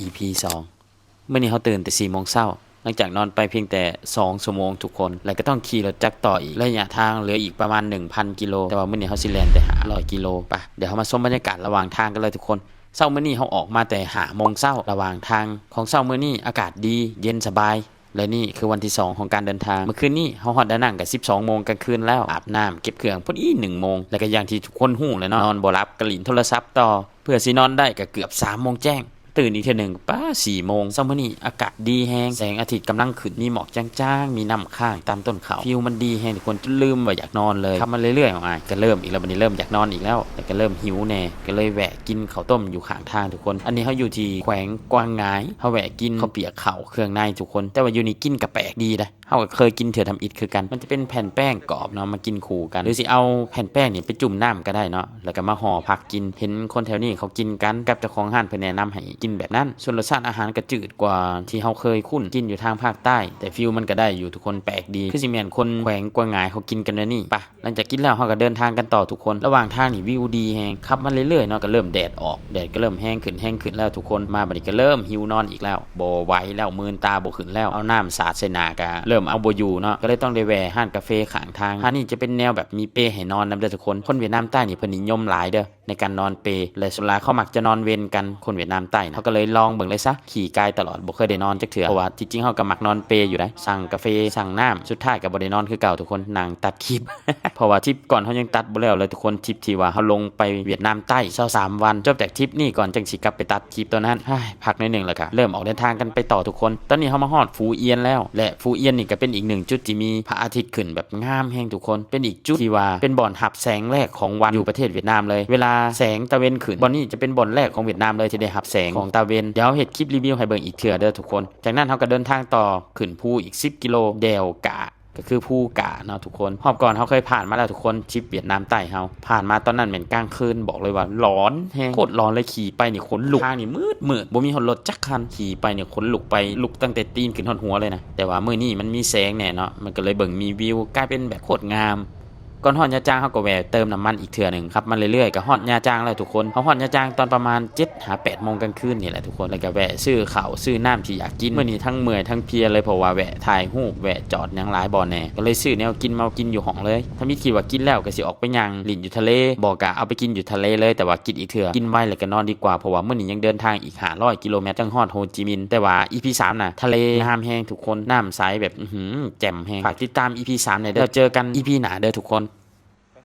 EP 2เมื่อนี้เขาตื่นแต่4 โมงเช้าหลังจากนอนไปเพียงแต่2 ชั่วโมงทุกคนแล้วก็ต้องขี่รถจักรต่ออีกระยะทางเหลืออีกประมาณ 1,000 กิโลแต่ว่ามื้อนี้เขาสิแล่นแต่500 กิโลไปเดี๋ยวเขามาชมบรรยากาศระหว่างทางกันเลยทุกคนเช้ามื้อนี้เขาออกมาแต่5 โมงเช้าระหว่างทางของเช้ามื้อนี้อากาศดีเย็นสบายและนี่คือวันที่2ของการเดินทางเมื่อคืนนี้เฮาฮอดดานังกับ12 โมงกลางคืนแล้วอาบน้ำเก็บเครื่องพอดี1 โมงแล้วก็อย่างที่ทุกคนฮู้แล้วเนาะนอนบ่หลับก็ลิ้นโทรศัพท์ต่อเพื่อสินอนได้ก็เกือบ3 โมงแจ้งตื่นอีกทีหนึ่งป้า4 โมงเช้ามื้อนี้อากาศดีแฮงแสงอาทิตย์กำลังขึ้นมีหมอกจางๆมีน้ำค้างตามต้นเขาฟิลมันดีแฮงทุกคนจนลืมว่าอยากนอนเลยขับมาเรื่อยๆอ่ะก็เริ่มอีกแล้วบัดนี้เริ่มอยากนอนอีกแล้วแต่ก็เริ่มหิวแน่ก็เลยแวะกินข้าวต้มอยู่ข้างทางทุกคนอันนี้เฮาอยู่ที่แขวงกวางงายเฮาแวะกินข้าวเปียกข้าวเครื่องในทุกคนแต่ว่าอยู่นี่กินก็แปลกดีนะเฮาก็เคยกินเถื่อทำอิฐคือกันมันจะเป็นแผ่นแป้งกรอบเนาะมากินคู่กันหรือสิเอาแผ่นแป้งนี่ไปจุ่มน้ำก็ได้เนาะแล้วก็มาห่อผักกินเห็นคนแถวนี้เขากินกันกับเจ้าของร้านเพิ่นแนะนำให้กินแบบนั้นส่วนรสชาติอาหารก็จืดกว่าที่เฮาเคยคุ้นกินอยู่ทางภาคใต้แต่ฟิลมันก็ได้อยู่ทุกคนแปลกดีคือสิแม่นคนแขวงกวางงายเขากินกันแล้วนี่ปะหลังจากกินแล้วเฮาก็เดินทางกันต่อทุกคนระหว่างทางนี่วิวดีแฮงขับมาเรื่อยๆเนาะก็เริ่มแดดออกแดดก็เริ่มแห้งขึ้นแล้วทุกคนมาบัดนี้ก็เริ่มหิวนอนอีกแล้วบ่ไหวแล้วมืนตาบ่ขึ้นแล้วเอาน้ำสาดใส่หน้าก็เริ่มเอาบ่อยู่เนาะก็เลยต้องได้แวะห้านกาแฟข้างทางห้านนี้จะเป็นแนวแบบมีเปให้นอนนำเด้อทุกคนคนเวียดนามใต้นี่เพิ่นนิยมหลายเด้อในการนอนเปและส่วนหลายเขามักจะนอนเว้นกันคนเวียดนามใต้เขาก็เลยลองเบิ่งเลยซะขี่กายตลอดบ่เคยได้นอนจักเทื่อเพราะว่าที่จริงเฮาก็มักนอนเปอยู่ได้สั่งกาแฟสั่งน้ำสุดท้ายก็บ่ได้นอนคือเก่าทุกคนนั่งตัดคลิป เพราะว่าทริปก่อนเฮายังตัดบ่แล้วเลยทุกคนทริปที่ว่าเฮาลงไปเวียดนามใต้23 วันจบจากทริปนี้ก่อนจังสิกลับไปตัดคลิปตัวนั้นพักหน่อยนึงแล้วก็เริ่มออกเดินทางกันไปต่อทุกคนตอนนี้เฮามาฮอดฟูเอียนแล้วและฟูเอียนนี่ก็เป็นอีกหนึ่งจุดที่มีพระอาทิตย์ขึ้นแบบงามแฮงทุกคนเป็นอีกจุดที่ว่าเป็นบ่อนหับแสงแรกของวันอยู่ประเทศเวียดนามเลยเวลาแสงตะเวนขึ้นบ่อนนี้จะเป็นบ่อนแรกของเวียดนามเลยที่ได้หับแสงของตะเวนเดี๋ยวเฮ็ดคลิปรีวิวให้เบิ่งอีกเทื่อเด้อทุกคนจากนั้นเฮาก็เดินทางต่อขึ้นภูอีก10 กิโลเดลกะก็คือภูกะเนาะทุกคนรอบก่อนเขาเคยผ่านมาแล้วทุกคนทริปเวียดนามใต้เฮาผ่านมาตอนนั้นเป็นกลางคืนบอกเลยว่าร้อนแฮงโคตรร้อนเลยขี่ไปนี่ขนลุกทางนี่มืดบ่มีรถจักคันขี่ไปเนี่ยขนลุกไปลุกตั้งแต่ตีนขึ้นฮอดหัวเลยนะแต่ว่ามื้อนี้มันมีแสงแน่เนาะมันก็เลยเบิ่งมีวิวกลายเป็นแบบโคตรงามก่อนฮอดยาจางเฮาก็แวะเติมน้ำมันอีกเทื่อนึงครับมาเรื่อยๆก็ฮอดยาจางแล้วทุกคนเฮาฮอดยาจางตอนประมาณ7-8 โมงกลางคืนนี่แหละทุกคนแล้วก็แวะซื้อข้าวซื้อน้ำที่อยากกินมื้อนี้ทั้งเมื่อยทั้งเพลียเลยเพราะว่าแวะถ่ายรูปแวะจอดหยังหลายบ่อแน่ก็เลยซื้อแนวกินมากินอยู่ห้องเลยถ้ามีคิดว่ากินแล้วก็สิออกไปย่างลิ้นอยู่ทะเลบ่กะเอาไปกินอยู่ทะเลเลยแต่ว่ากินอีกเทื่อกินไว้แล้วก็นอนดีกว่าเพราะว่ามื้อนี้ยังเดินทางอีก500 กิโลเมตรจังฮอดโฮจิมินห์แต่ว่า EP 3น่ะทะเลงามแฮงทุกคนน้ำใสแบบแจ่มแฮงฝากติดตาม EP 3หน่อยเด้อเจอกัน EP หน้าเด้อทุกคน